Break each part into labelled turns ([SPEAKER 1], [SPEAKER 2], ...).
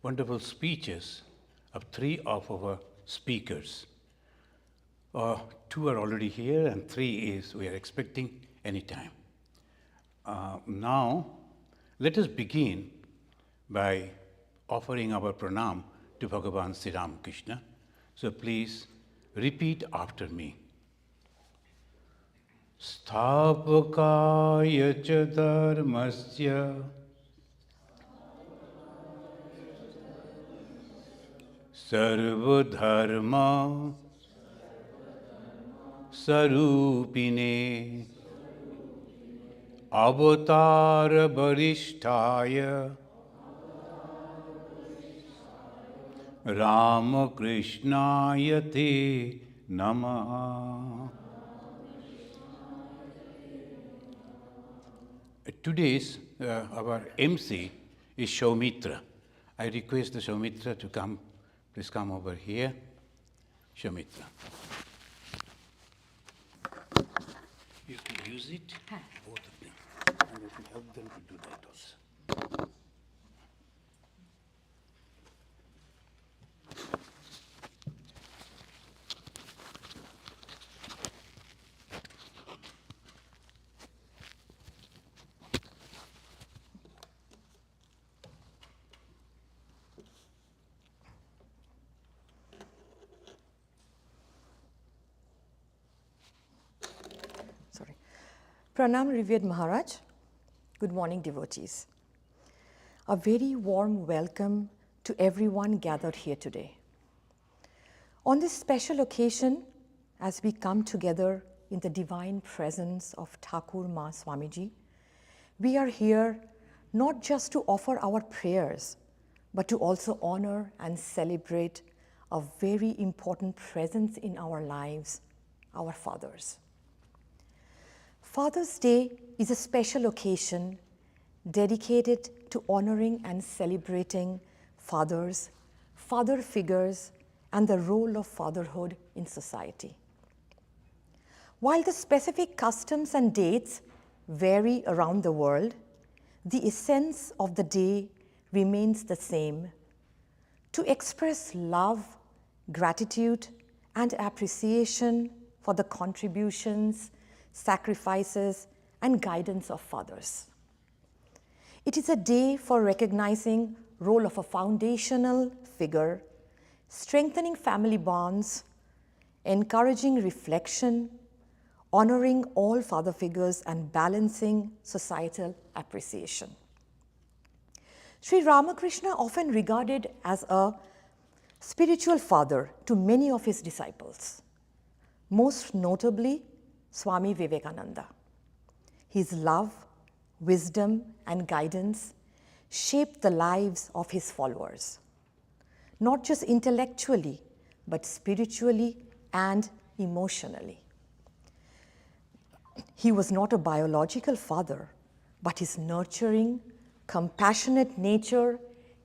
[SPEAKER 1] wonderful speeches of three of our speakers. Two are already here and three is we are expecting anytime. Now, let us begin by offering our pranam to Bhagavan Sri Ramakrishna. So please repeat after me. Sthapakaya cha dharmasya sarvadharma sarupine avatara varishtaya Ramakrishnaya te namaha. Today's our MC is Shaumitra. I request the Shaumitra to come. Please come over here. Shaumitra. You can use it, both of them, and it will help them to do that also.
[SPEAKER 2] Pranam, revered Maharaj. Good morning, devotees. A very warm welcome to everyone gathered here today. On this special occasion, as we come together in the divine presence of Thakur Ma Swami Ji, we are here not just to offer our prayers, but to also honor and celebrate a very important presence in our lives, our fathers. Father's Day is a special occasion dedicated to honoring and celebrating fathers, father figures, and the role of fatherhood in society. While the specific customs and dates vary around the world, the essence of the day remains the same: to express love, gratitude, and appreciation for the contributions, sacrifices, and guidance of fathers. It is a day for recognizing the role of a foundational figure, strengthening family bonds, encouraging reflection, honoring all father figures, and balancing societal appreciation. Sri Ramakrishna, often regarded as a spiritual father to many of his disciples, most notably Swami Vivekananda. His love, wisdom, and guidance shaped the lives of his followers, not just intellectually, but spiritually and emotionally. He was not a biological father, but his nurturing, compassionate nature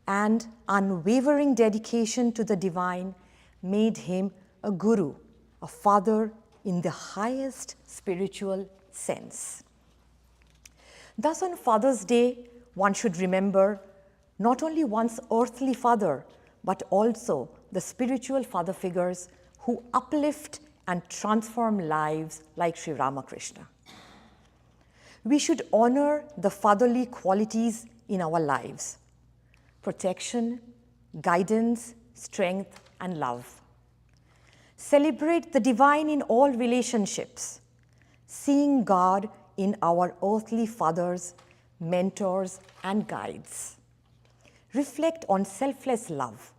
[SPEAKER 2] and unwavering dedication to the divine made him a guru, a father in the highest spiritual sense. Thus, on Father's Day, one should remember not only one's earthly father, but also the spiritual father figures who uplift and transform lives like Sri Ramakrishna. We should honor the fatherly qualities in our lives: protection, guidance, strength, and love. Celebrate the divine in all relationships, seeing God in our earthly fathers, mentors, and guides. Reflect on selfless love,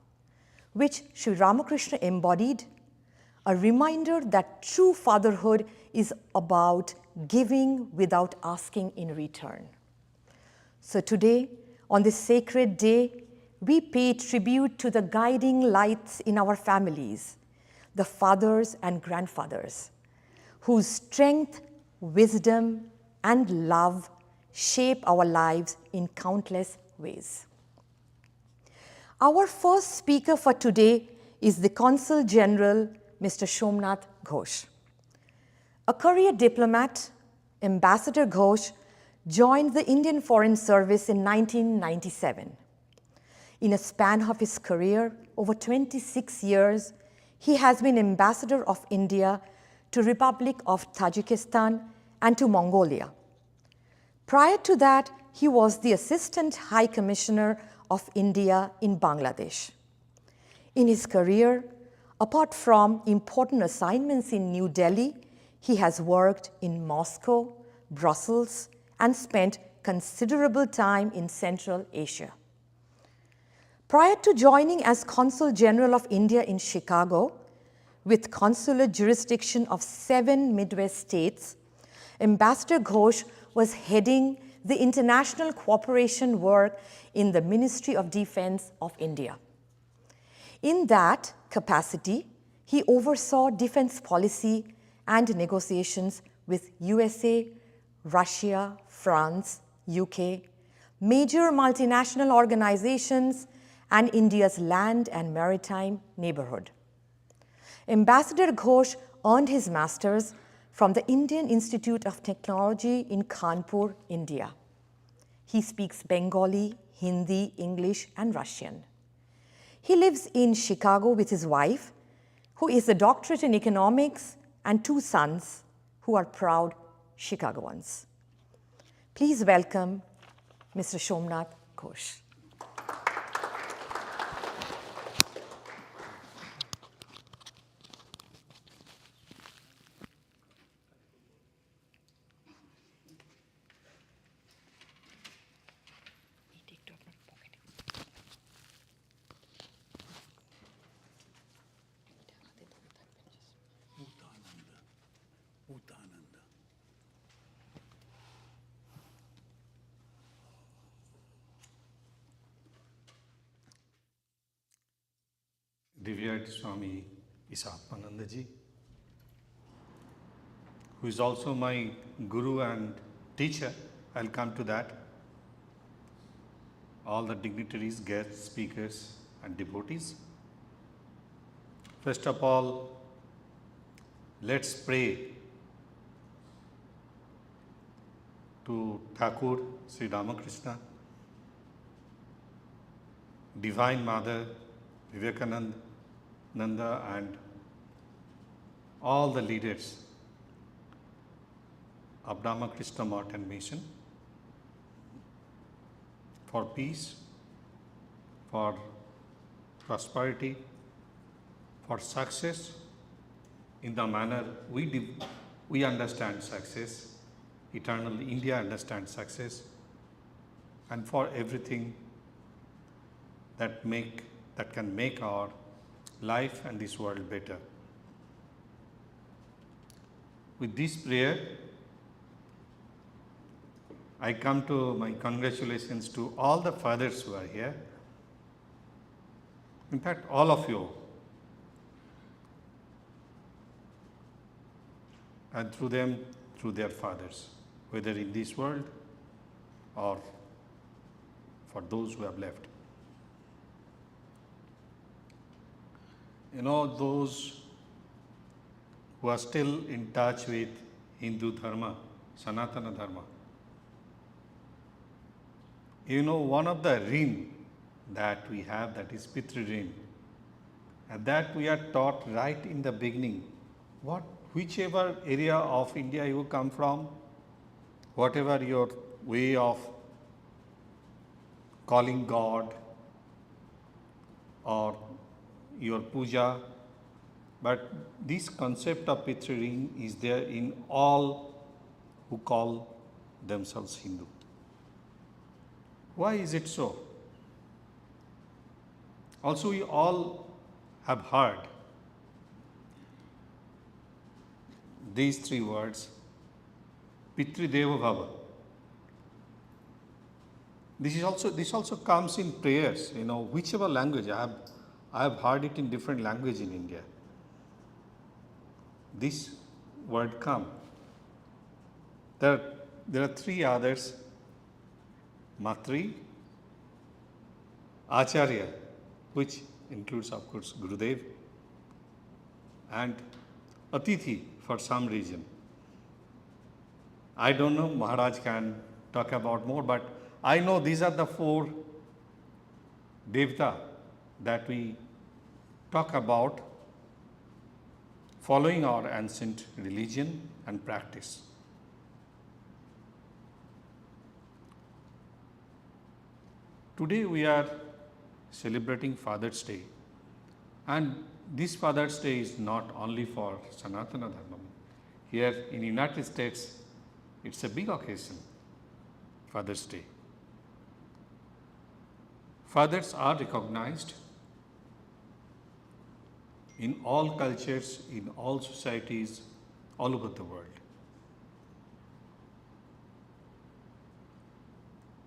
[SPEAKER 2] which Sri Ramakrishna embodied, a reminder that true fatherhood is about giving without asking in return. So today, on this sacred day, we pay tribute to the guiding lights in our families, the fathers and grandfathers, whose strength, wisdom, and love shape our lives in countless ways. Our first speaker for today is the Consul General, Mr. Shomnat Ghosh. A career diplomat, Ambassador Ghosh joined the Indian Foreign Service in 1997. In a span of his career, over 26 years, he has been Ambassador of India to Republic of Tajikistan and to Mongolia. Prior to that, he was the Assistant High Commissioner of India in Bangladesh. In his career, apart from important assignments in New Delhi, he has worked in Moscow, Brussels, and spent considerable time in Central Asia. Prior to joining as Consul General of India in Chicago, with consular jurisdiction of 7 Midwest states, Ambassador Ghosh was heading the international cooperation work in the Ministry of Defense of India. In that capacity, he oversaw defense policy and negotiations with USA, Russia, France, UK, major multinational organizations, and India's land and maritime neighborhood. Ambassador Ghosh earned his master's from the Indian Institute of Technology in Kanpur, India. He speaks Bengali, Hindi, English, and Russian. He lives in Chicago with his wife, who is a doctorate in economics, and 2 sons who are proud Chicagoans. Please welcome Mr. Shomnat Ghosh.
[SPEAKER 3] Revered Swami Ishatmananda Ji, who is also my guru and teacher. I'll come to that. All the dignitaries, guests, speakers, and devotees. First of all, let's pray to Thakur Sri Ramakrishna, Divine Mother, Vivekananda, and all the leaders of Ramakrishna Morton Mission for peace, for prosperity, for success in the manner we understand success, eternal India understands success, and for everything that can make our life and this world better. With this prayer, I come to my congratulations to all the fathers who are here. In fact, all of you. And through them, through their fathers, whether in this world or for those who have left. You know, those who are still in touch with Hindu Dharma, Sanatana Dharma, you know, one of the rin that we have, that is Pitri rin, and that we are taught right in the beginning. Whichever area of India you come from, whatever your way of calling God or your puja, but this concept of Pitri rin is there in all who call themselves Hindu. Why is it so? Also, we all have heard these 3 words, Pitri Deva Bhava. This also comes in prayers, you know, whichever language. I have heard it in different language in India. This word come. There are 3 others, Matri, Acharya, which includes of course Gurudev, and Atithi for some reason. I don't know, Maharaj can talk about more, but I know these are the 4 Devta that we talk about following our ancient religion and practice. Today we are celebrating Father's Day, and this Father's Day is not only for Sanatana Dharma. Here in United States, it's a big occasion, Father's Day. Fathers are recognized in all cultures, in all societies, all over the world.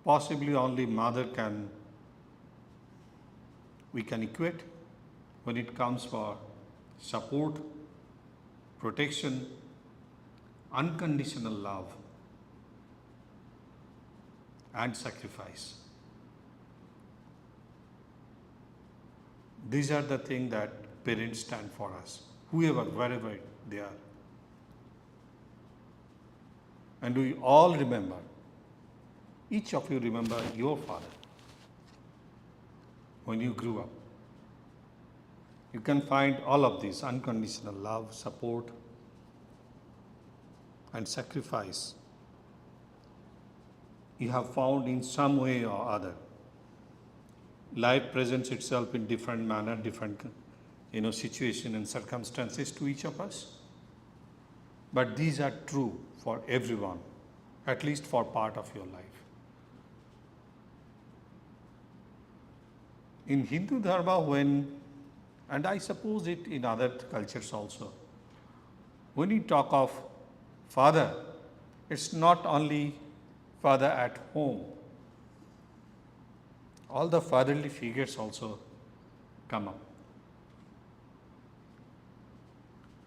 [SPEAKER 3] Possibly only mother we can equate when it comes for support, protection, unconditional love, and sacrifice. These are the things that parents stand for us, whoever, wherever they are. And we all remember, each of you remember your father when you grew up. You can find all of this unconditional love, support, and sacrifice. You have found in some way or other. Life presents itself in different manner, different situation and circumstances to each of us. But these are true for everyone, at least for part of your life. In Hindu Dharma, and I suppose it in other cultures also, when you talk of father, it's not only father at home. All the fatherly figures also come up.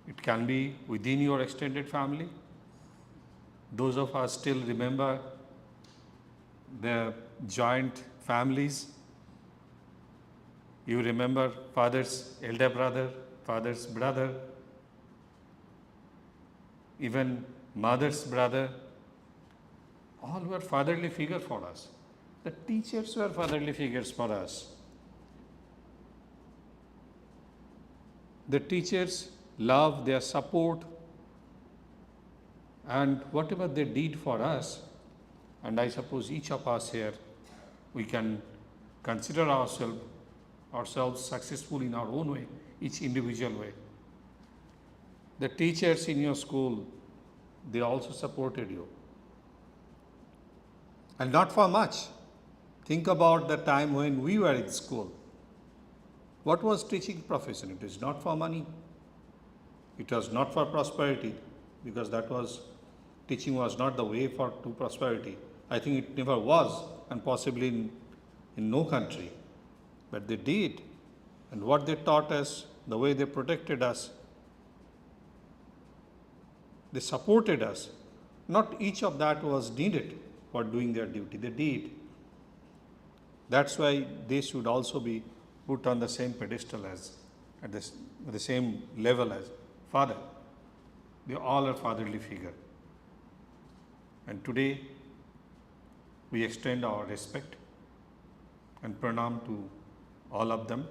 [SPEAKER 3] It can be within your extended family. Those of us still remember the joint families. You remember father's elder brother, father's brother, even mother's brother. All were fatherly figures for us. The teachers were fatherly figures for us. The teachers' love, their support, and whatever they did for us, and I suppose each of us here, we can consider ourselves successful in our own way, each individual way. The teachers in your school, they also supported you. And not for much. Think about the time when we were in school. What was teaching profession? It is not for money. It was not for prosperity, because teaching was not the way to prosperity. I think it never was, and possibly in no country. But they did. And what they taught us, the way they protected us, they supported us. Not each of that was needed for doing their duty. They did. That's why they should also be put on the same pedestal at the same level as father. They all are fatherly figure. And today, we extend our respect and pranam to all of them.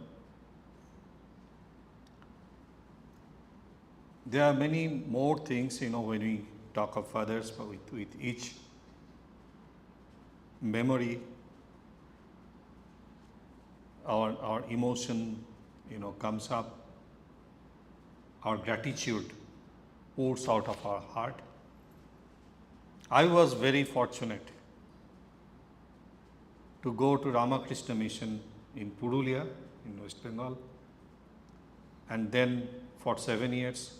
[SPEAKER 3] There are many more things, when we talk of fathers, but with each memory, our emotion, comes up. Our gratitude pours out of our heart. I was very fortunate to go to Ramakrishna Mission in Purulia, in West Bengal, and then for 7 years.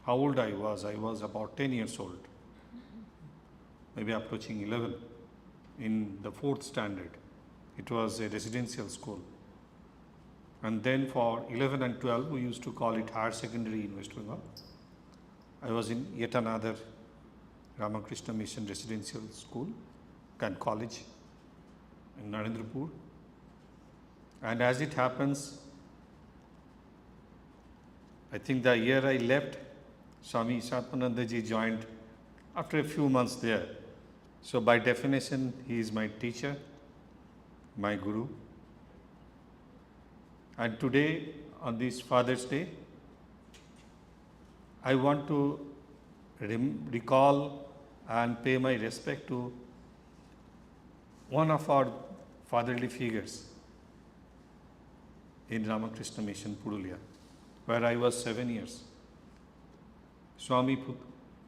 [SPEAKER 3] How old I was about 10 years old, maybe approaching 11, in the 4th standard. It was a residential school. And then for 11 and 12, we used to call it higher secondary in West Bengal. I was in yet another Ramakrishna Mission residential school and college in Narendrapur. And as it happens, I think the year I left, Swami Ishatmananda Ji joined after a few months there. So by definition, he is my teacher, my guru. And today, on this Father's Day, I want to recall and pay my respect to one of our fatherly figures in Ramakrishna Mission, Purulia, where I was 7 years. Swami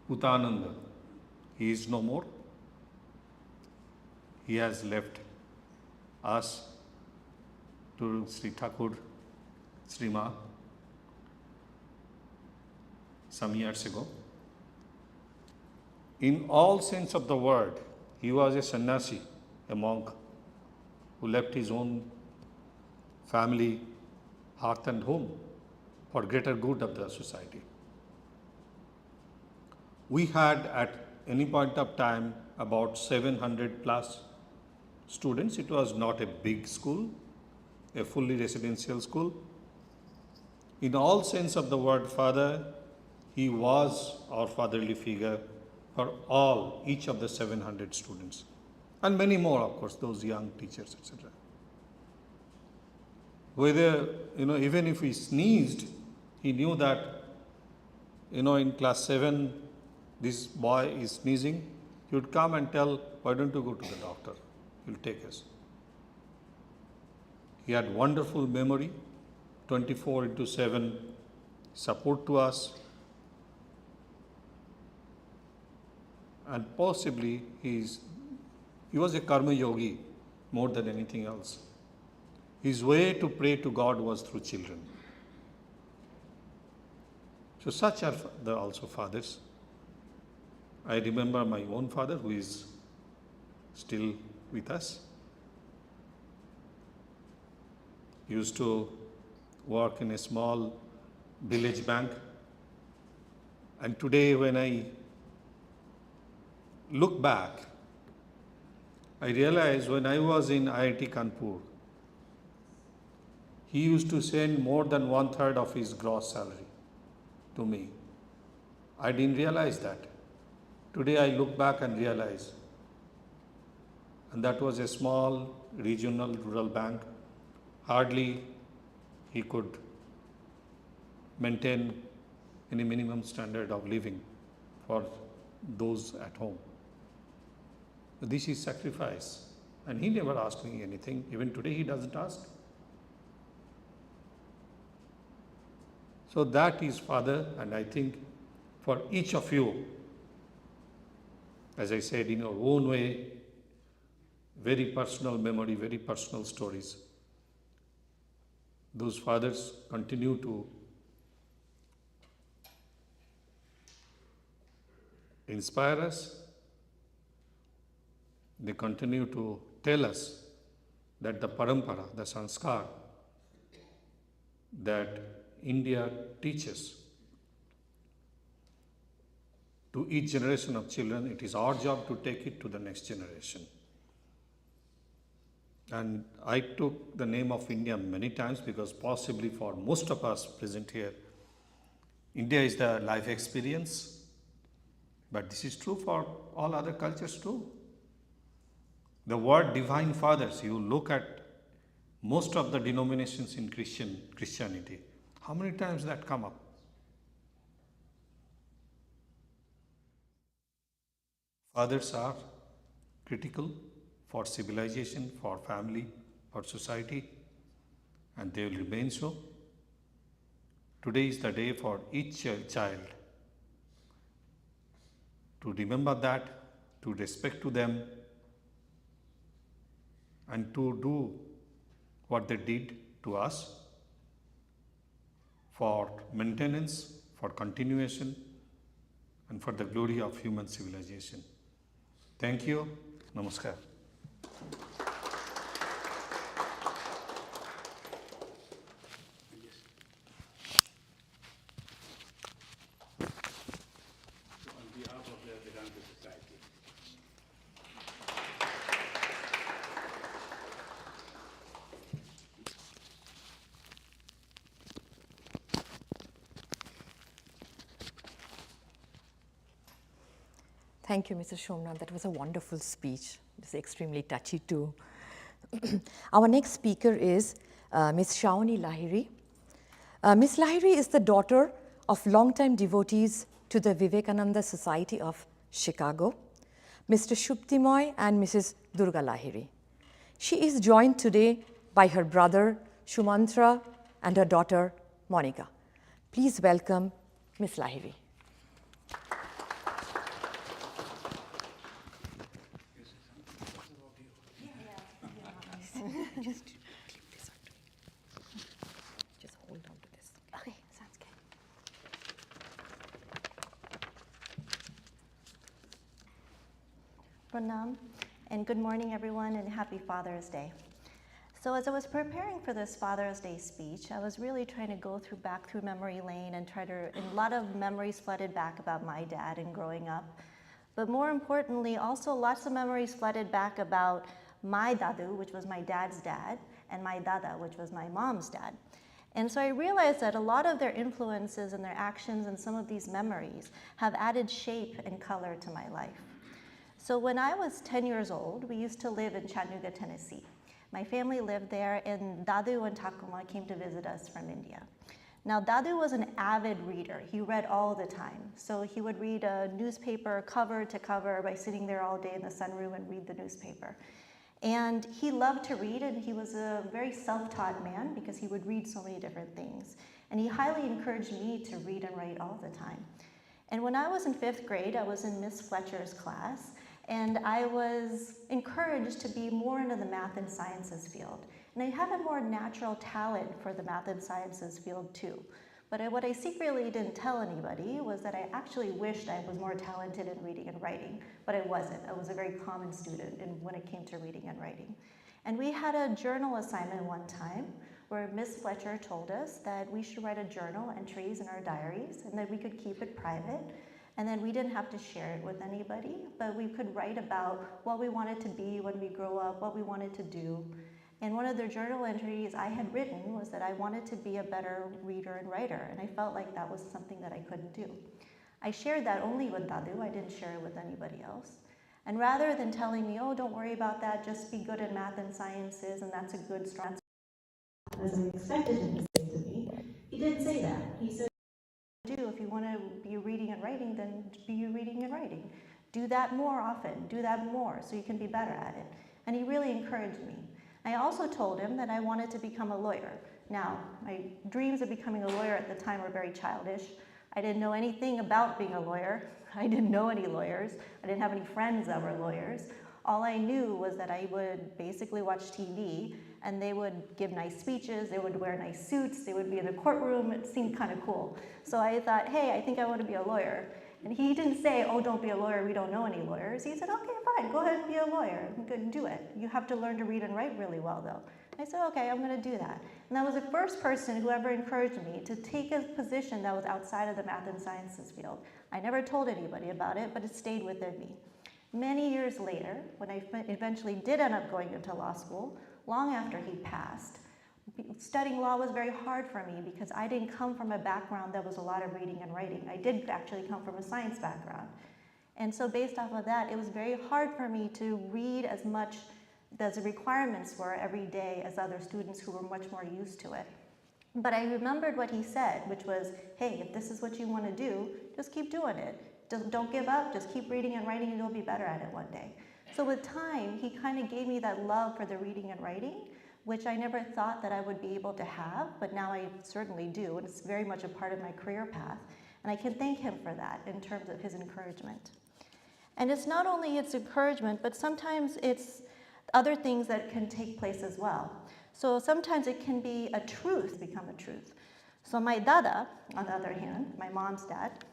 [SPEAKER 3] Putananda. He is no more. He has left us to Sri Thakur, Sri Ma, some years ago. In all sense of the word, he was a sannyasi, a monk who left his own family, hearth and home for greater good of the society. We had at any point of time about 700 plus students. It was not a big school, a fully residential school. In all sense of the word father, he was our fatherly figure for each of the 700 students. And many more, of course, those young teachers, etc. Whether, even if he sneezed, he knew that, in class 7, this boy is sneezing. He would come and tell, why don't you go to the doctor? He'll take us. He had wonderful memory, 24/7 support to us. And possibly he was a karma yogi more than anything else. His way to pray to God was through children. So such are also fathers. I remember my own father, who is still with us. He used to work in a small village bank. And today when I look back, I realize when I was in IIT Kanpur, he used to send more than 1/3 of his gross salary to me. I didn't realize that. Today I look back and realize. And that was a small regional rural bank. Hardly he could maintain any minimum standard of living for those at home. This is sacrifice. And he never asked me anything. Even today he doesn't ask. So that is father, and I think for each of you, as I said, in your own way, very personal memory, very personal stories. Those fathers continue to inspire us. They continue to tell us that the parampara, the sanskar that India teaches to each generation of children, it is our job to take it to the next generation. And I took the name of India many times because possibly for most of us present here, India is the life experience, but this is true for all other cultures too. The word divine fathers, you look at most of the denominations in Christianity, how many times that come up? Fathers are critical for civilization, for family, for society, and they will remain so. Today is the day for each child to remember that, to respect to them, and to do what they did to us for maintenance, for continuation, and for the glory of human civilization. Thank you. Namaskar.
[SPEAKER 1] On behalf of the Vedanta Society.
[SPEAKER 2] Thank you, Mr. Shomnat. That was a wonderful speech. It's extremely touchy too. Our next speaker is Ms. Shiaoni Lahiri. Ms. Lahiri is the daughter of longtime devotees to the Vivekananda Society of Chicago, Mr. Shubtimoy and Mrs. Durga Lahiri. She is joined today by her brother Shumantra and her daughter Monica. Please welcome Ms. Lahiri. Just hold on to this.
[SPEAKER 4] Okay, sounds good. Pranam, and good morning everyone, and happy Father's Day. So as I was preparing for this Father's Day speech, I was really trying to go back through memory lane and a lot of memories flooded back about my dad and growing up. But more importantly, also lots of memories flooded back about my dadu, which was my dad's dad, and my dada, which was my mom's dad. And so I realized that a lot of their influences and their actions and some of these memories have added shape and color to my life. So when I was 10 years old, we used to live in Chattanooga, Tennessee. My family lived there, and Dadu and Takuma came to visit us from India. Now, Dadu was an avid reader. He read all the time. So he would read a newspaper cover to cover by sitting there all day in the sunroom and read the newspaper. And he loved to read, and he was a very self-taught man because he would read so many different things. And he highly encouraged me to read and write all the time. And when I was in 5th grade, I was in Miss Fletcher's class, and I was encouraged to be more into the math and sciences field. And I had a more natural talent for the math and sciences field too. But what I secretly didn't tell anybody was that I actually wished I was more talented in reading and writing, but I wasn't. I was a very common student when it came to reading and writing. And we had a journal assignment one time where Miss Fletcher told us that we should write a journal entries in our diaries and that we could keep it private. And then we didn't have to share it with anybody, but we could write about what we wanted to be when we grow up, what we wanted to do. And one of the journal entries I had written was that I wanted to be a better reader and writer, and I felt like that was something that I couldn't do. I shared that only with Dadu, I didn't share it with anybody else. And rather than telling me, oh, don't worry about that, just be good in math and sciences, and that's a good, strong, as I expected him to say to me, he didn't say that. He said, if you want to be reading and writing, then be reading and writing. Do that more often, do that more so you can be better at it. And he really encouraged me. I also told him that I wanted to become a lawyer. Now, my dreams of becoming a lawyer at the time were very childish. I didn't know anything about being a lawyer. I didn't know any lawyers. I didn't have any friends that were lawyers. All I knew was that I would basically watch TV, and they would give nice speeches, they would wear nice suits, they would be in a courtroom. It seemed kind of cool. So I thought, hey, I think I want to be a lawyer. And he didn't say, oh, don't be a lawyer, we don't know any lawyers. He said, okay, fine, go ahead and be a lawyer. You can do it. You have to learn to read and write really well, though. I said, okay, I'm going to do that. And that was the first person who ever encouraged me to take a position that was outside of the math and sciences field. I never told anybody about it, but it stayed within me. Many years later, when I eventually did end up going into law school, long after he passed, studying law was very hard for me because I didn't come from a background that was a lot of reading and writing. I did actually come from a science background. And so based off of that, it was very hard for me to read as much as the requirements were every day as other students who were much more used to it. But I remembered what he said, which was, hey, if this is what you want to do, just keep doing it. Don't give up, just keep reading and writing and you'll be better at it one day. So with time, he kind of gave me that love for the reading and writing, which I never thought that I would be able to have, but now I certainly do, and it's very much a part of my career path. And I can thank him for that in terms of his encouragement. And it's not only its encouragement, but sometimes it's other things that can take place as well. So sometimes it can be a truth become a truth. So my dada, on the other hand, my mom's dad,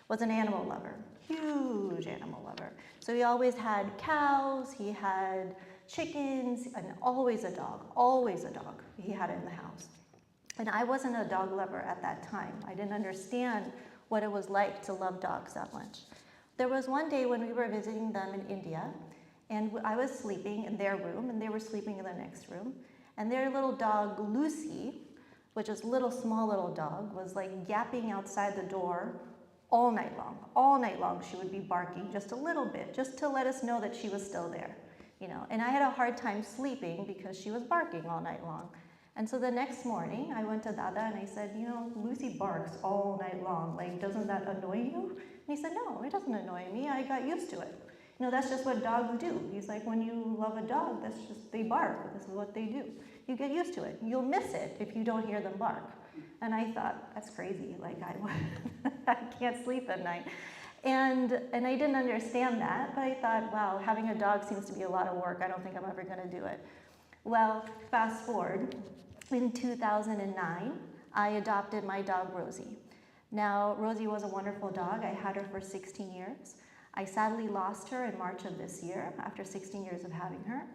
[SPEAKER 4] was an animal lover, huge animal lover. So he always had cows, he had chickens, and always a dog he had in the house. And I wasn't a dog lover at that time. I didn't understand what it was like to love dogs that much. There was one day when we were visiting them in India, and I was sleeping in their room, and they were sleeping in the next room, and their little dog, Lucy, which is small little dog, was like yapping outside the door all night long. All night long she would be barking just a little bit, just to let us know that she was still there. And I had a hard time sleeping because she was barking all night long. And so the next morning, I went to Dada and I said, you know, Lucy barks all night long. Like, doesn't that annoy you? And he said, no, it doesn't annoy me. I got used to it. You know, that's just what dogs do. He's like, when you love a dog, that's just, they bark. This is what they do. You get used to it. You'll miss it if you don't hear them bark. And I thought, that's crazy. Like, I can't sleep at night. And I didn't understand that, but I thought, wow, having a dog seems to be a lot of work. I don't think I'm ever going to do it. Well, fast forward, in 2009, I adopted my dog, Rosie. Now, Rosie was a wonderful dog. I had her for 16 years. I sadly lost her in March of this year, after 16 years of having her.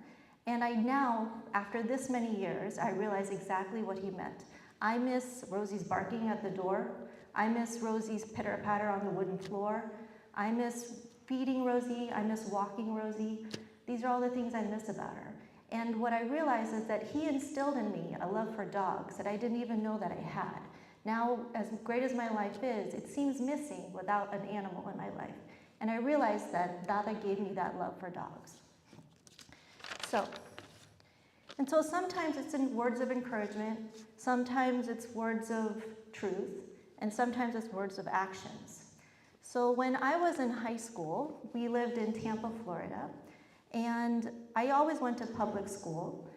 [SPEAKER 4] And I now, after this many years, I realize exactly what he meant. I miss Rosie's barking at the door. I miss Rosie's pitter-patter on the wooden floor. I miss feeding Rosie. I miss walking Rosie. These are all the things I miss about her. And what I realized is that he instilled in me a love for dogs that I didn't even know that I had. Now, as great as my life is, it seems missing without an animal in my life. And I realized that Dada gave me that love for dogs. So sometimes it's in words of encouragement, sometimes it's words of truth, and sometimes it's words of actions. So when I was in high school, we lived in Tampa, Florida, and I always went to public school,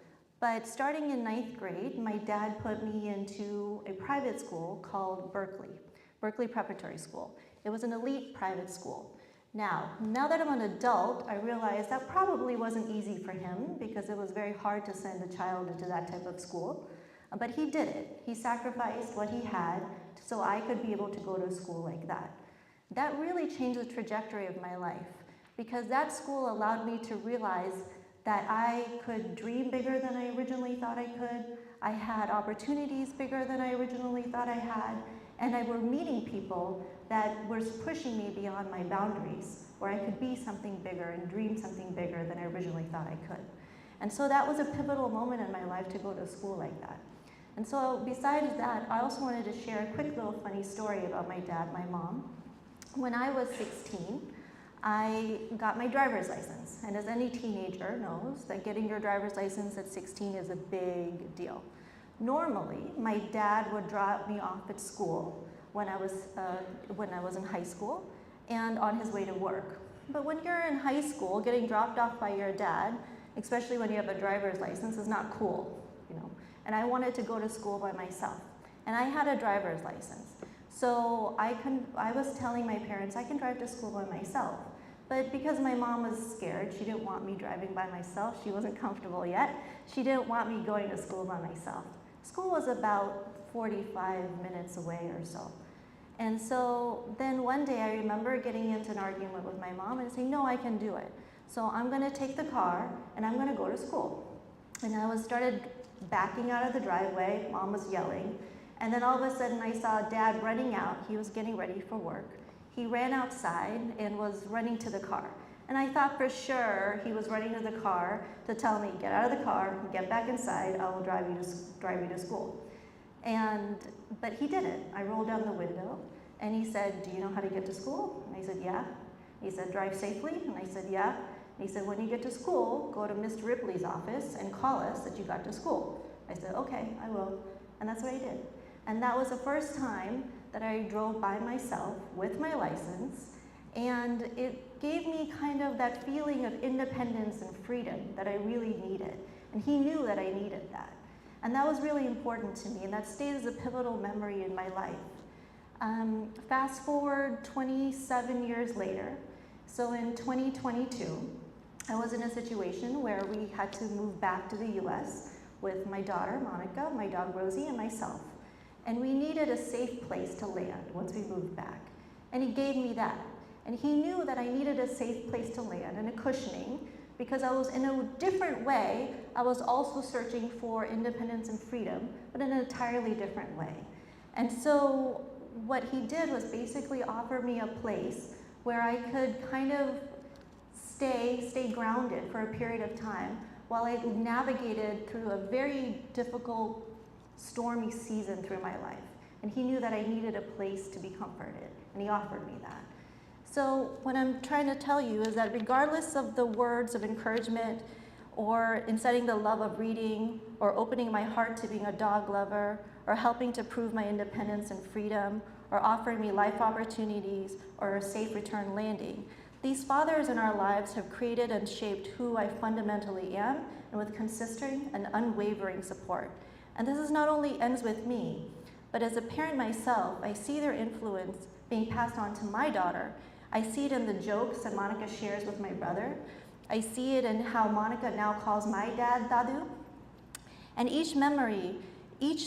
[SPEAKER 4] but starting in 9th grade, my dad put me into a private school called Berkeley Preparatory School. It was an elite private school. Now that I'm an adult, I realize that probably wasn't easy for him because it was very hard to send a child into that type of school. But he did it. He sacrificed what he had so I could be able to go to a school like that. That really changed the trajectory of my life because that school allowed me to realize that I could dream bigger than I originally thought I could. I had opportunities bigger than I originally thought I had. And I were meeting people that was pushing me beyond my boundaries, where I could be something bigger and dream something bigger than I originally thought I could. And so that was a pivotal moment in my life to go to school like that. And so besides that, I also wanted to share a quick little funny story about my dad, my mom. When I was 16, I got my driver's license. And as any teenager knows, that getting your driver's license at 16 is a big deal. Normally, my dad would drop me off at school when I was in high school and on his way to work. But when you're in high school, getting dropped off by your dad, especially when you have a driver's license, is not cool, you know. And I wanted to go to school by myself. And I had a driver's license. So I was telling my parents I can drive to school by myself. But because my mom was scared, she didn't want me driving by myself. She wasn't comfortable yet. She didn't want me going to school by myself. School was about 45 minutes away or so. And so then one day I remember getting into an argument with my mom and saying, no, I can do it. So I'm gonna take the car and I'm gonna go to school. And I started backing out of the driveway, mom was yelling. And then all of a sudden I saw dad running out, he was getting ready for work. He ran outside and was running to the car. And I thought for sure he was running to the car to tell me, get out of the car, get back inside, I will drive you to school. But he didn't. I rolled down the window and he said, do you know how to get to school? And I said, yeah. He said, drive safely? And I said, yeah. And he said, when you get to school, go to Mr. Ripley's office and call us that you got to school. I said, okay, I will. And that's what I did. And that was the first time that I drove by myself with my license. And it gave me kind of that feeling of independence and freedom that I really needed. And he knew that I needed that. And that was really important to me, and that stayed as a pivotal memory in my life. Fast forward 27 years later, so in 2022, I was in a situation where we had to move back to the US with my daughter, Monica, my dog, Rosie, and myself. And we needed a safe place to land once we moved back. And he gave me that. And he knew that I needed a safe place to land and a cushioning because I was in a different way. I was also searching for independence and freedom, but in an entirely different way. And so what he did was basically offer me a place where I could kind of stay grounded for a period of time while I navigated through a very difficult, stormy season through my life. And he knew that I needed a place to be comforted, and he offered me that. So what I'm trying to tell you is that regardless of the words of encouragement or in setting the love of reading, or opening my heart to being a dog lover, or helping to prove my independence and freedom, or offering me life opportunities, or a safe return landing. These fathers in our lives have created and shaped who I fundamentally am, and with consistent and unwavering support. And this is not only ends with me, but as a parent myself, I see their influence being passed on to my daughter. I see it in the jokes that Monica shares with my brother. I see it in how Monica now calls my dad Dadu. And each memory, each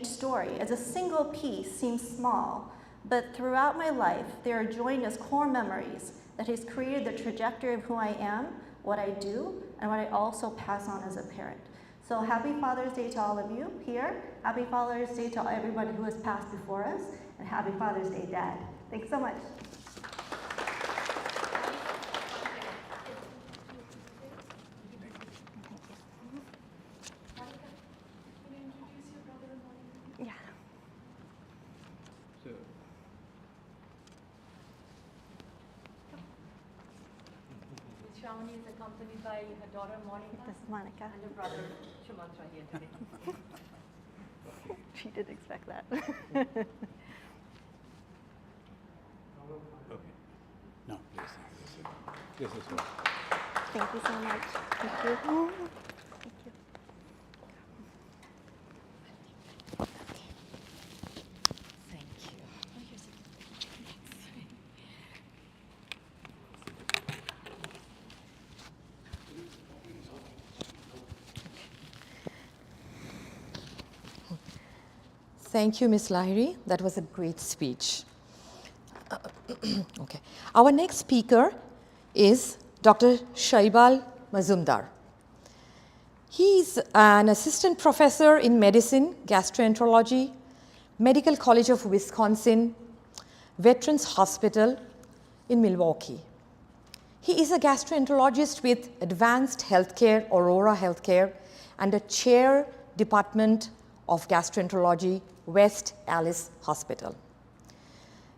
[SPEAKER 4] story as a single piece seems small, but throughout my life, they are joined as core memories that has created the trajectory of who I am, what I do, and what I also pass on as a parent. So happy Father's Day to all of you here. Happy Father's Day to everyone who has passed before us, and happy Father's Day, Dad. Thanks so much. Yeah.
[SPEAKER 5] Shiaoni is accompanied by her daughter Monica.
[SPEAKER 4] This is Monica.
[SPEAKER 5] And her brother Shomnat here today.
[SPEAKER 4] She did expect that.
[SPEAKER 1] Okay. No, please. This is what.
[SPEAKER 4] Thank you so much. Thank you. Thank you.
[SPEAKER 2] Thank you, Ms. Lahiri. That was a great speech. Okay. Our next speaker is Dr. Shibbal Mazumar. He is an assistant professor in medicine, gastroenterology, Medical College of Wisconsin, Veterans Hospital in Milwaukee. He is a gastroenterologist with Advanced Healthcare, Aurora Healthcare, and a chair Department of Gastroenterology, West Alice Hospital.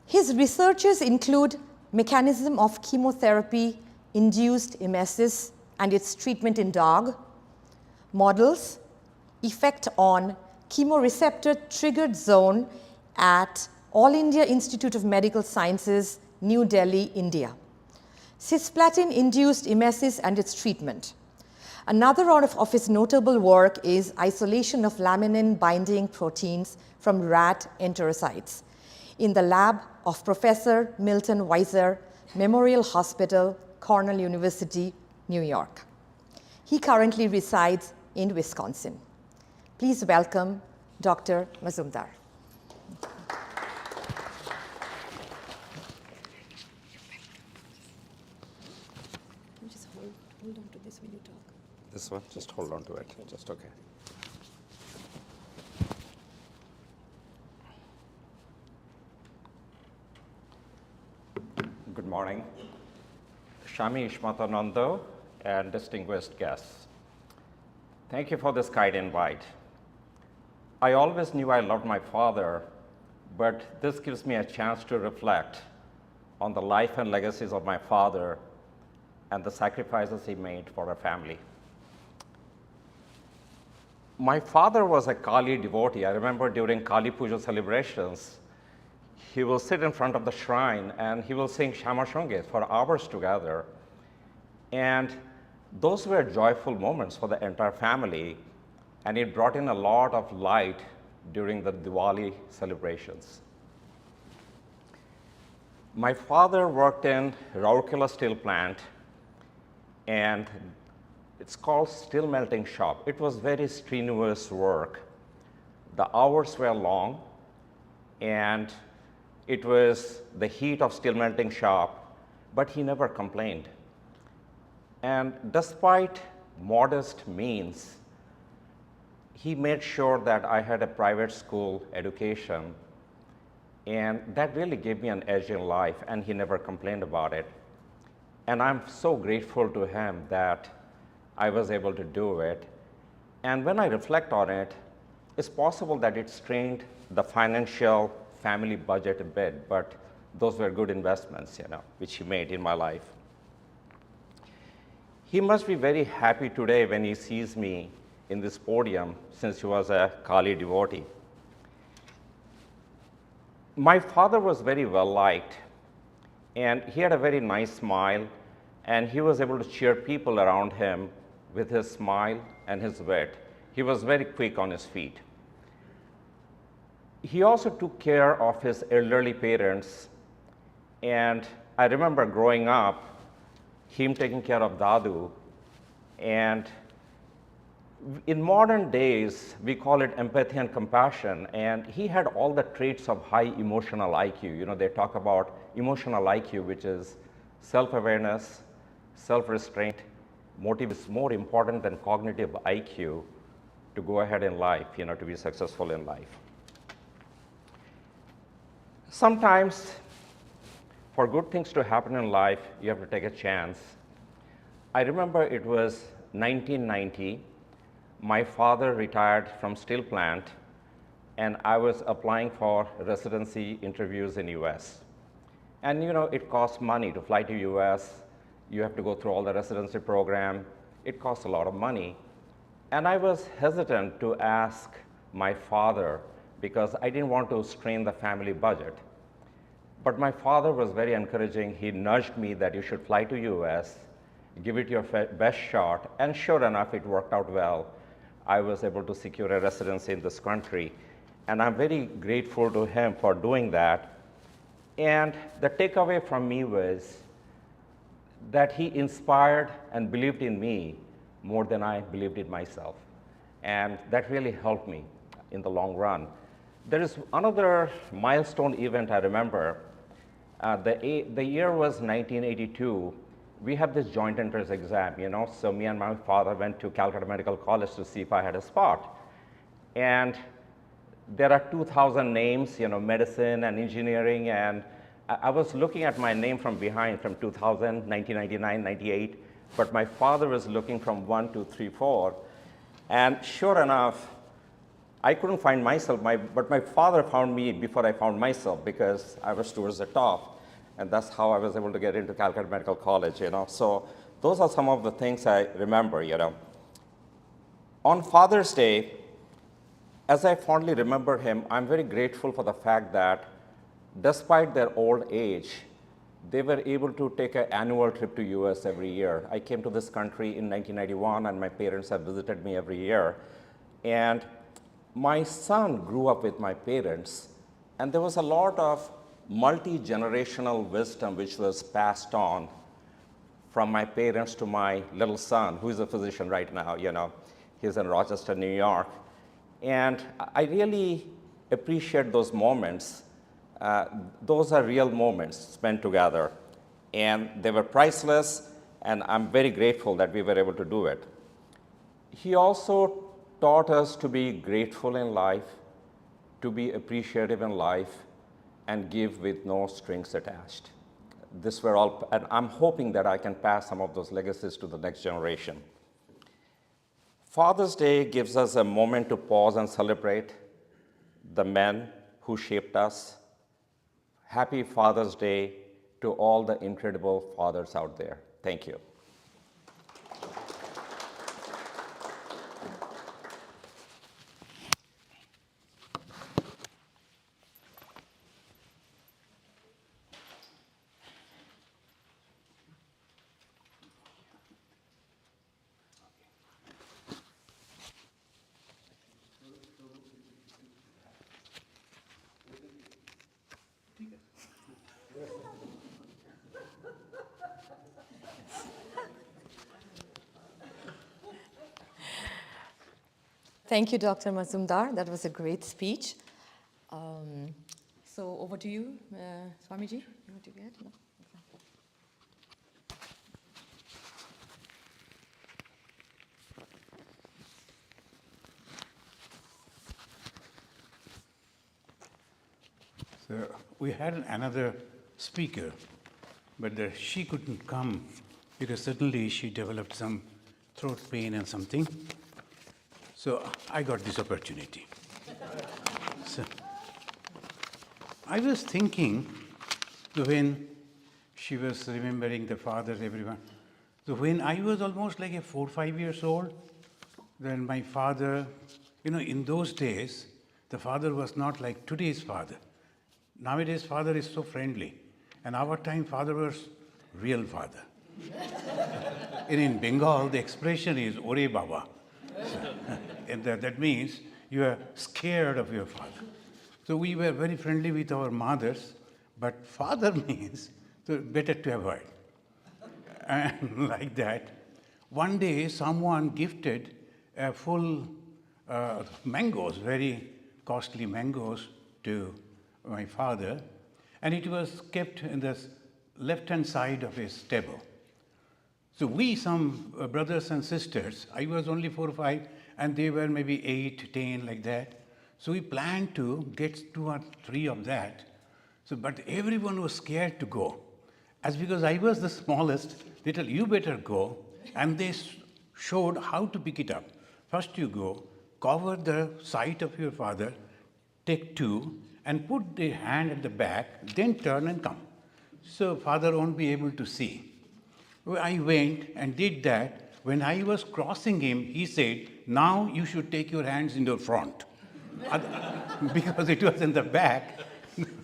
[SPEAKER 2] His researches include mechanism of chemotherapy-induced emesis and its treatment in dog, models, effect on chemoreceptor-triggered zone at All India Institute of Medical Sciences, New Delhi, India, cisplatin-induced emesis and its treatment. Another of his notable work is isolation of laminin-binding proteins from rat enterocytes in the lab of Professor Milton Weiser, Memorial Hospital, Cornell University, New York. He currently resides in Wisconsin. Please welcome Dr. Mazumar. Just hold on to this when you talk.
[SPEAKER 6] This one, just hold on to it, just okay. Good morning. Swami Ishatmananda and distinguished guests. Thank you for this kind invite. I always knew I loved my father, but this gives me a chance to reflect on the life and legacies of my father and the sacrifices he made for our family. My father was a Kali devotee. I remember during Kali Puja celebrations, he will sit in front of the shrine and he will sing Shama Shunge for hours together. And those were joyful moments for the entire family, and it brought in a lot of light during the Diwali celebrations. My father worked in Rourkela steel plant, and it's called steel melting shop. It was very strenuous work. The hours were long, and it was the heat of steel melting shop, but he never complained. And despite modest means, he made sure that I had a private school education, and that really gave me an edge in life, and he never complained about it. And I'm so grateful to him that I was able to do it. And when I reflect on it, it's possible that it strained the financial family budget a bit, but those were good investments, which he made in my life. He must be very happy today when he sees me in this podium, since he was a Kali devotee. My father was very well liked, and he had a very nice smile, and he was able to cheer people around him with his smile and his wit. He was very quick on his feet. He also took care of his elderly parents, and I remember growing up, him taking care of Dadu, and in modern days, we call it empathy and compassion, and he had all the traits of high emotional IQ. You know, they talk about emotional IQ, which is self-awareness, self-restraint. Motive is more important than cognitive IQ to go ahead in life, you know, to be successful in life. Sometimes, for good things to happen in life, you have to take a chance. I remember it was 1990. My father retired from steel plant, and I was applying for residency interviews in US. And you know, it costs money to fly to US. You have to go through all the residency program. It costs a lot of money. And I was hesitant to ask my father because I didn't want to strain the family budget. But my father was very encouraging. He nudged me that you should fly to US, give it your best shot, and sure enough, it worked out well. I was able to secure a residency in this country, and I'm very grateful to him for doing that. And the takeaway from me was that he inspired and believed in me more than I believed in myself. And that really helped me in the long run. There is another milestone event I remember. The year was 1982. We had this joint entrance exam, you know, so me and my father went to Calcutta Medical College to see if I had a spot. And there are 2,000 names, you know, medicine and engineering, and I was looking at my name from behind from 2000, 1999, 98, but my father was looking from 1, 2, 3, 4, and sure enough, I couldn't find myself, but my father found me before I found myself because I was towards the top. And that's how I was able to get into Calcutta Medical College, you know. So those are some of the things I remember, you know. On Father's Day, as I fondly remember him, I'm very grateful for the fact that despite their old age, they were able to take an annual trip to US every year. I came to this country in 1991, and my parents have visited me every year. And my son grew up with my parents, and there was a lot of multi-generational wisdom which was passed on from my parents to my little son, who is a physician right now, you know. He's in Rochester, New York. And I really appreciate those moments. Those are real moments spent together. And they were priceless, and I'm very grateful that we were able to do it. He also taught us to be grateful in life, to be appreciative in life, and give with no strings attached. This were all, and I'm hoping that I can pass some of those legacies to the next generation. Father's Day gives us a moment to pause and celebrate the men who shaped us. Happy Father's Day to all the incredible fathers out there. Thank you.
[SPEAKER 2] Thank you, Dr. Mazumar. That was a great speech. So over to you, Swami G. You want to get? No?
[SPEAKER 1] So we had another speaker, but she couldn't come because suddenly she developed some throat pain and something. So I got this opportunity. So I was thinking when she was remembering the fathers, everyone, So when I was almost like a 4 or 5 years old, then my father, in those days, the father was not like today's father. Nowadays, father is so friendly. And our time, father was real father. And in Bengal, the expression is Ore Baba. And that means you are scared of your father. So we were very friendly with our mothers, but father means so better to avoid. And like that, one day someone gifted a full mangoes, very costly mangoes, to my father, and it was kept in the left-hand side of his table. So we, some brothers and sisters, I was only 4 or 5, and they were maybe 8, 10, like that. So we planned to get 2 or 3 of that. So, but everyone was scared to go. As because I was the smallest, they told, you better go. And they showed how to pick it up. First you go, cover the sight of your father, take 2, and put the hand at the back, then turn and come. So father won't be able to see. I went and did that. When I was crossing him, he said, now you should take your hands in the front. Because it was in the back,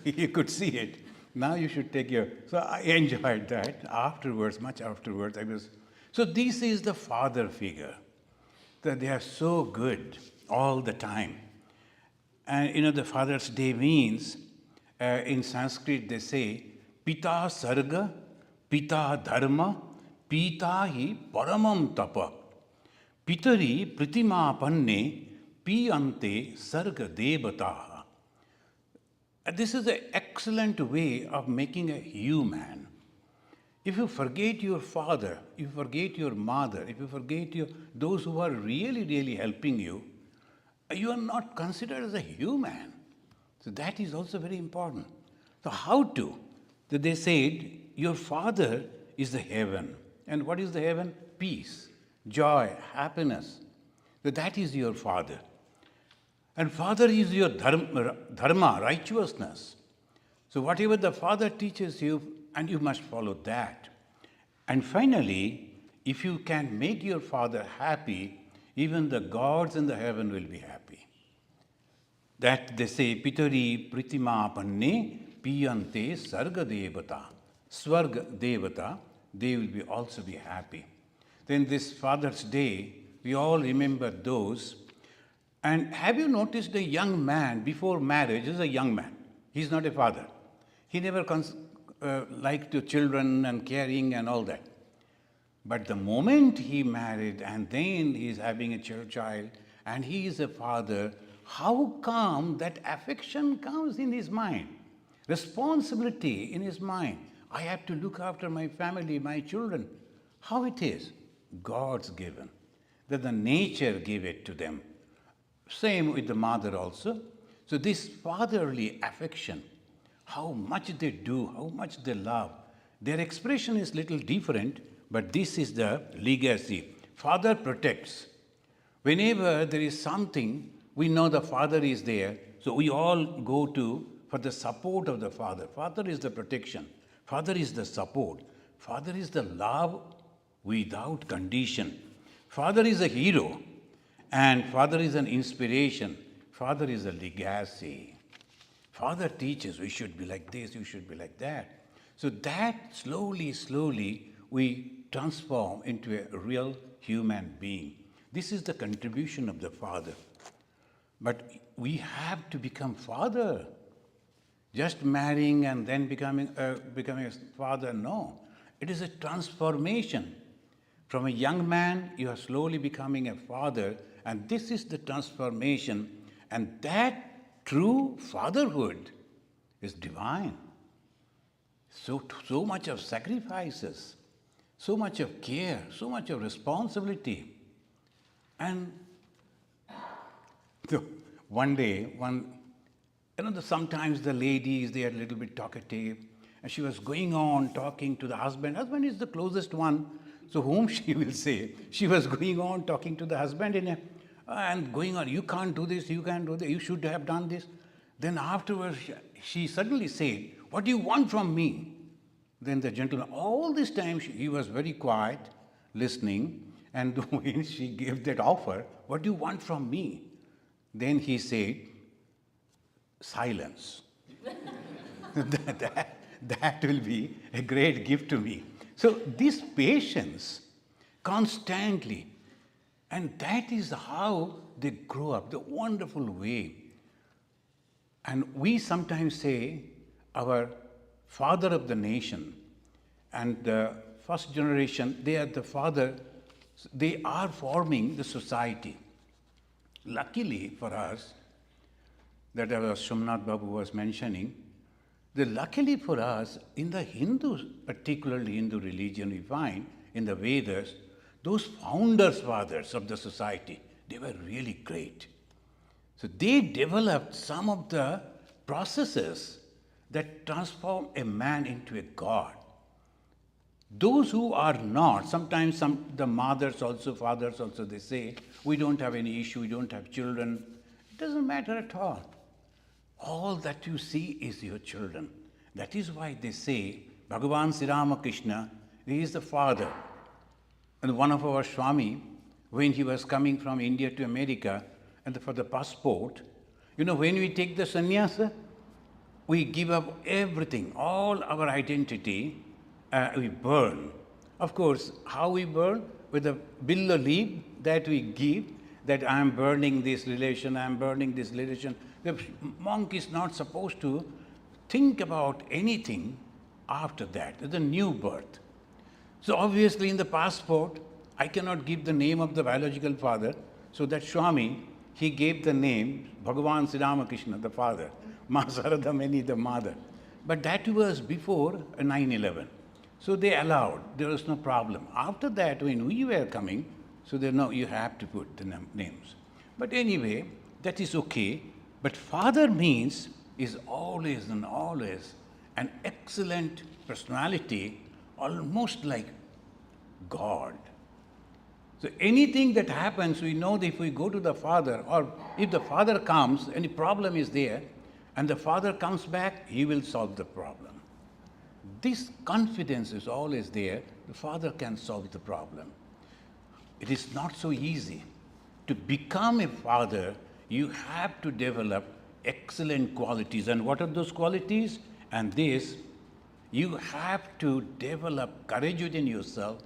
[SPEAKER 1] you could see it. Now you should take your... So I enjoyed that. Afterwards, much afterwards, I was... So this is the father figure. That they are so good all the time. And the Father's Day means, in Sanskrit they say, Pita Sarga, Pita Dharma, Pita hi Paramam Tapa, Pitari Pritima Panne, Piyante Sarga Devataha. This is an excellent way of making a human. If you forget your father, if you forget your mother, if you forget those who are really, really helping you, you are not considered as a human. So that is also very important. So how to? So they said, your father is the heaven. And what is the heaven? Peace, joy, happiness. So that is your father. And father is your dharma, righteousness. So whatever the father teaches you, and you must follow that. And finally, if you can make your father happy, even the gods in the heaven will be happy. That they say, Pitari Pritima Panne Piyante Sarga Devata. Swarga Devata, they will also be happy. Then this Father's Day, we all remember those. And have you noticed a young man before marriage is a young man? He's not a father. He never liked to children and caring and all that. But the moment he married and then he's having a child and he is a father, how come that affection comes in his mind? Responsibility in his mind. I have to look after my family, my children. How it is? God's given. That the nature gave it to them. Same with the mother also. So this fatherly affection, how much they do, how much they love. Their expression is little different, but this is the legacy. Father protects. Whenever there is something, we know the father is there, so we all go to for the support of the father. Father is the protection. Father is the support. Father is the love without condition. Father is a hero, and father is an inspiration. Father is a legacy. Father teaches, we should be like this, you should be like that. So that slowly, we transform into a real human being. This is the contribution of the father. But we have to become father. Just marrying and then becoming a father, no. It is a transformation. From a young man, you are slowly becoming a father, and this is the transformation. And that true fatherhood is divine. So much of sacrifices, so much of care, so much of responsibility. And so one day, sometimes the ladies, they are a little bit talkative, and she was going on talking to the husband. Husband is the closest one, so whom she will say. She was going on talking to the husband and going on, you can't do this, you can't do that, you should have done this. Then afterwards, she suddenly said, what do you want from me? Then the gentleman, all this time he was very quiet, listening. And when she gave that offer, what do you want from me? Then he said, silence. that will be a great gift to me. So this patience constantly, and that is how they grow up, the wonderful way. And we sometimes say our father of the nation and the first generation, they are the father, they are forming the society. Luckily for us, that as Shomnat Babu was mentioning, luckily for us, in the Hindu, particularly Hindu religion, we find in the Vedas, those founders fathers of the society, they were really great. So they developed some of the processes that transform a man into a god. Those who are not, sometimes the mothers also, fathers also, they say, we don't have any issue, we don't have children. It doesn't matter at all. All that you see is your children. That is why they say, Bhagavan Sri Ramakrishna, he is the father. And one of our Swami, when he was coming from India to America, and for the passport, when we take the sannyasa, we give up everything, all our identity, we burn. Of course, how we burn? With a bill of leave that we give, that I am burning this relation, I am burning this relation. The monk is not supposed to think about anything after that. It's a new birth. So obviously in the passport, I cannot give the name of the biological father. So that Swami, he gave the name Bhagavan Sri Ramakrishna, the father, Ma Saradhamani, the mother. But that was before 9/11. So they allowed, there was no problem. After that, when we were coming, so they no, you have to put the names. But anyway, that is okay. But father means is always and always an excellent personality, almost like God. So anything that happens, we know that if we go to the father, or if the father comes, any problem is there, and the father comes back, he will solve the problem. This confidence is always there, the father can solve the problem. It is not so easy. To become a father, you have to develop excellent qualities. And what are those qualities? And this, you have to develop courage within yourself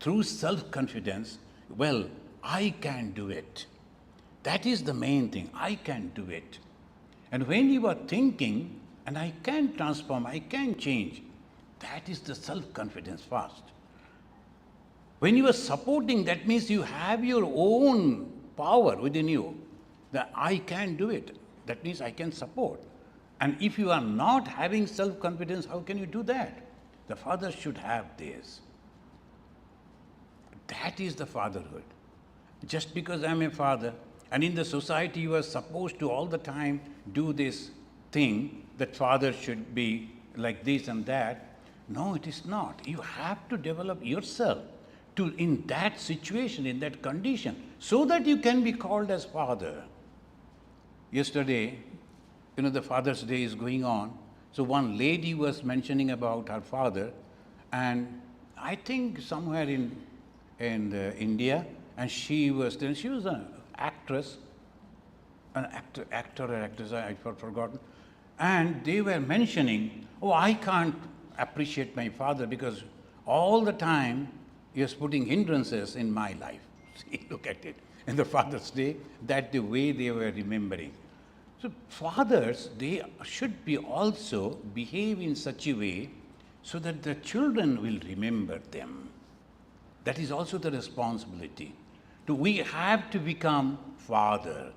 [SPEAKER 1] through self-confidence. Well, I can do it. That is the main thing. I can do it. And when you are thinking, and I can transform, I can change, that is the self-confidence first. When you are supporting, that means you have your own power within you. That I can do it. That means I can support. And if you are not having self-confidence, how can you do that? The father should have this. That is the fatherhood. Just because I am a father, and in the society you are supposed to all the time do this thing, that father should be like this and that. No, it is not. You have to develop yourself to in that situation, in that condition, so that you can be called as father. Yesterday, the Father's Day is going on. So one lady was mentioning about her father, and I think somewhere in India, and she was an actress, actor or actress, I've forgotten, and they were mentioning, oh, I can't appreciate my father because all the time he is putting hindrances in my life. See, look at it. In the Father's Day, that's the way they were remembering. So fathers, they should be also behave in such a way so that the children will remember them. That is also the responsibility. We have to become father.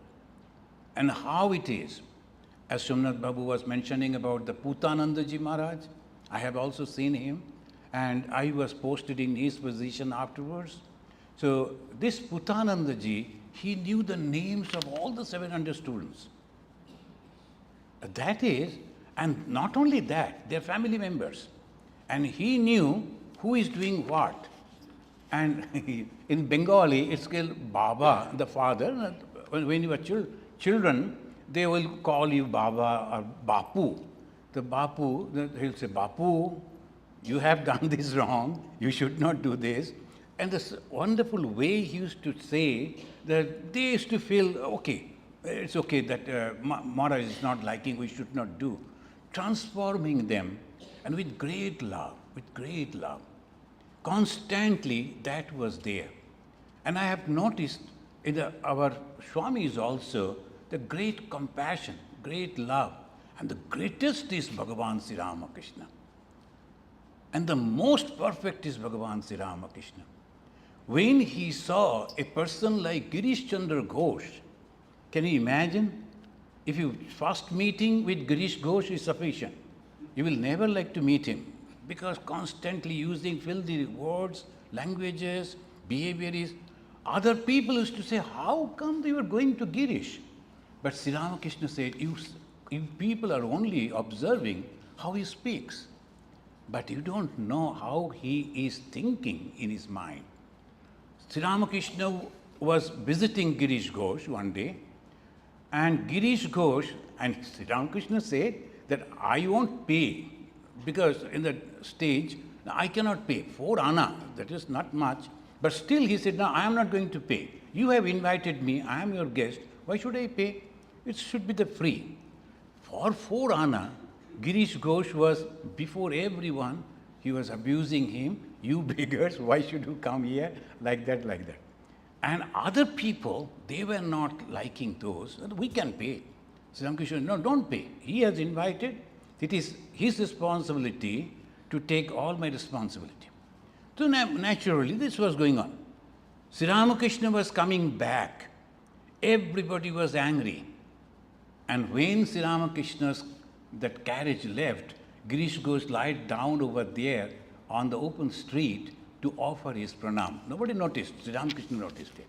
[SPEAKER 1] And how it is, as Shomnat Babu was mentioning about the Putananda Ji Maharaj, I have also seen him, and I was posted in his position afterwards. So this Putananda Ji, he knew the names of all the 700 students. That is, and not only that, they're family members. And he knew who is doing what. And in Bengali, it's called Baba, the father. When you are children, they will call you Baba or Bapu. The Bapu, he'll say, Bapu, you have done this wrong, you should not do this. And this wonderful way he used to say that they used to feel, okay, it's okay that Maharaj is not liking, we should not do. Transforming them, and with great love, constantly that was there. And I have noticed in our Swamis also the great compassion, great love, and the greatest is Bhagavan Sri Ramakrishna. And the most perfect is Bhagavan Sri Ramakrishna. When he saw a person like Girish Chandra Ghosh, can you imagine? If you first meeting with Girish Ghosh is sufficient. You will never like to meet him because constantly using filthy words, languages, behavior is. Other people used to say, how come they were going to Girish? But Sri Ramakrishna said, you people are only observing how he speaks, but you don't know how he is thinking in his mind. Sri Ramakrishna was visiting Girish Ghosh one day, and Girish Ghosh and Sri Ramakrishna said that I won't pay because in the stage I cannot pay 4 anna, that is not much, but still he said, no, I am not going to pay. You have invited me, I am your guest, why should I pay? It should be the free. For 4 anna, Girish Ghosh was before everyone, he was abusing him, you beggars, why should you come here, like that. And other people, they were not liking those, we can pay. Sri Ramakrishna, no, don't pay. He has invited, it is his responsibility to take all my responsibility. So naturally, this was going on. Sri Ramakrishna was coming back. Everybody was angry. And when Sri Ramakrishna's that carriage left, Girish Ghosh lied down over there on the open street to offer his pranam. Nobody noticed, Sri Ramakrishna noticed it.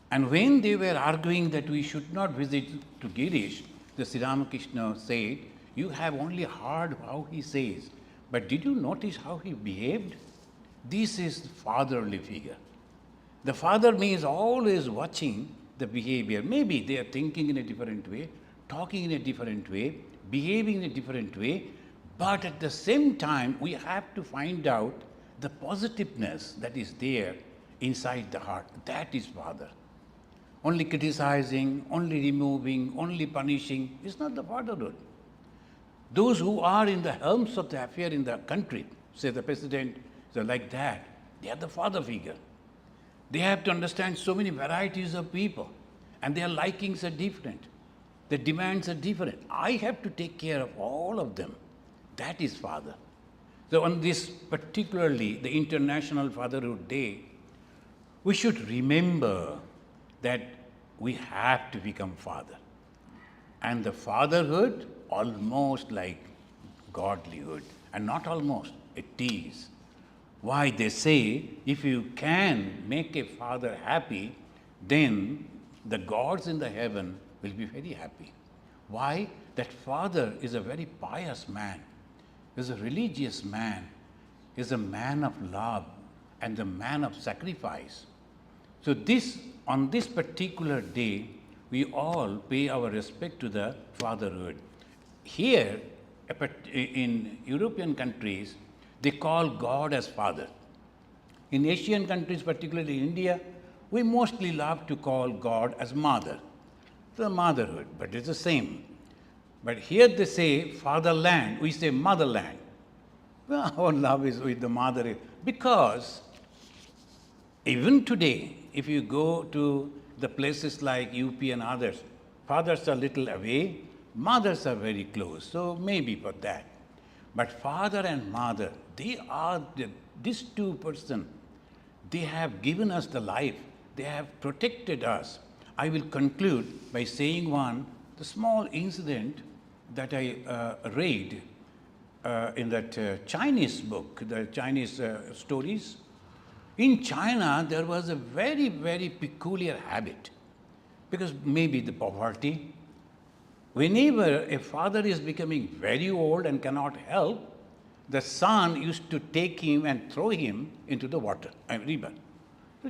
[SPEAKER 1] And when they were arguing that we should not visit to Girish, the Sri Ramakrishna said, you have only heard how he says, but did you notice how he behaved? This is fatherly figure. The father means always watching the behavior. Maybe they are thinking in a different way, talking in a different way, behaving in a different way, but at the same time, we have to find out the positiveness that is there inside the heart. That is father. Only criticizing, only removing, only punishing is not the fatherhood. Those who are in the helms of the affair in the country, say the president, so like that, they are the father figure. They have to understand so many varieties of people, and their likings are different. Their demands are different. I have to take care of all of them. That is father. So on this particularly the International Fatherhood Day, we should remember that we have to become father. And the fatherhood almost like godlyhood, and not almost, it is. Why they say, if you can make a father happy, then the gods in the heaven will be very happy. Why? That father is a very pious man, is a religious man, is a man of love and a man of sacrifice. So on this particular day, we all pay our respect to the fatherhood. Here, in European countries, they call God as father. In Asian countries, particularly India, we mostly love to call God as mother. The motherhood, but it's the same. But here they say fatherland, we say motherland. Well, our love is with the mother, because even today, if you go to the places like UP and others, fathers are little away, mothers are very close, so maybe for that. But father and mother, they are these two persons, they have given us the life, they have protected us. I will conclude by saying the small incident that I read in that Chinese book, the Chinese stories. In China, there was a very, very peculiar habit, because maybe the poverty. Whenever a father is becoming very old and cannot help, the son used to take him and throw him into the water, river,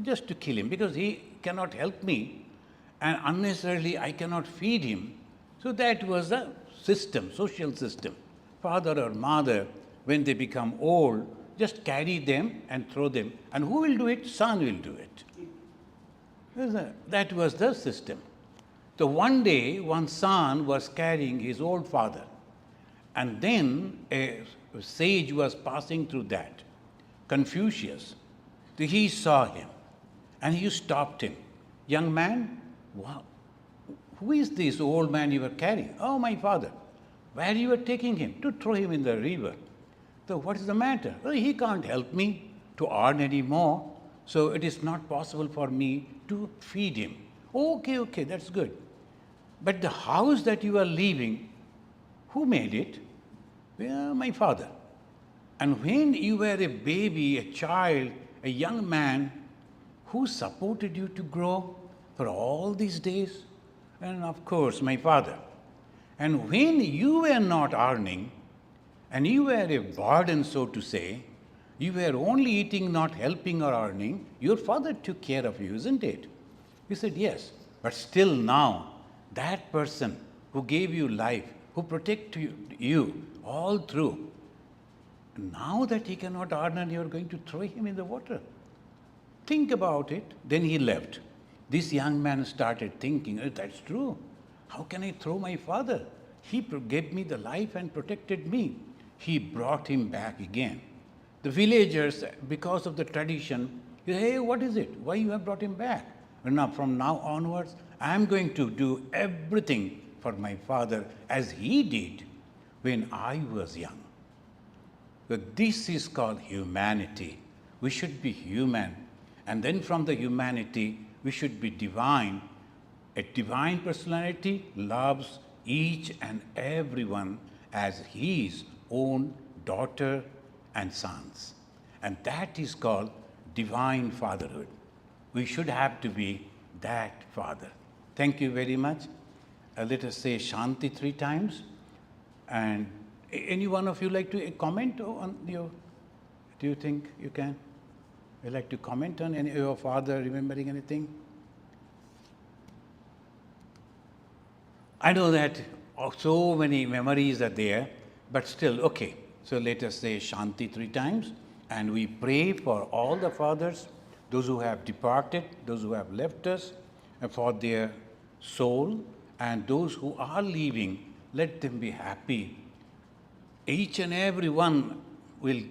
[SPEAKER 1] just to kill him, because he cannot help me, and unnecessarily I cannot feed him. So that was the system, social system. Father or mother, when they become old, just carry them and throw them. And who will do it? Son will do it. That was the system. So one day, one son was carrying his old father. And then a sage was passing through that, Confucius. So he saw him and he stopped him. Young man, wow, who is this old man you were carrying? Oh, my father. Where you were taking him? To throw him in the river. So what is the matter? Well, he can't help me to earn any more, so it is not possible for me to feed him. Okay, that's good. But the house that you are leaving, who made it? Well, my father. And when you were a baby, a child, a young man, who supported you to grow for all these days? And of course, my father. And when you were not earning, and you were a burden, so to say, you were only eating, not helping or earning, your father took care of you, isn't it? You said, yes. But still now, that person who gave you life, who protected you all through, now that he cannot earn and you are going to throw him in the water. Think about it. Then he left. This young man started thinking, oh, that's true. How can I throw my father? He gave me the life and protected me. He brought him back again. The villagers, because of the tradition, say, hey, what is it? Why you have brought him back? And now, from now onwards, I am going to do everything for my father as he did when I was young. But this is called humanity. We should be human. And then from the humanity, we should be divine. A divine personality loves each and everyone as his own daughter and sons. And that is called divine fatherhood. We should have to be that father. Thank you very much. Let us say Shanti 3 times. And any one of you like to comment on your, do you think you can? You like to comment on any your father remembering anything? I know that so many memories are there, but still, okay. So let us say Shanti 3 times, and we pray for all the fathers, those who have departed, those who have left us, and for their soul, and those who are leaving, let them be happy. Each and every one will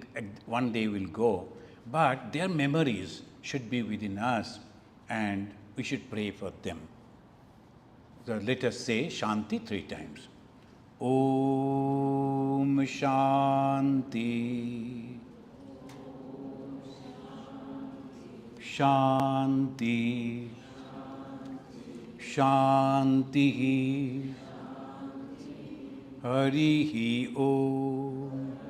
[SPEAKER 1] one day will go, but their memories should be within us, and we should pray for them. So let us say Shanti 3 times. Om Shanti. Shanti. Shanti. Harihi Om.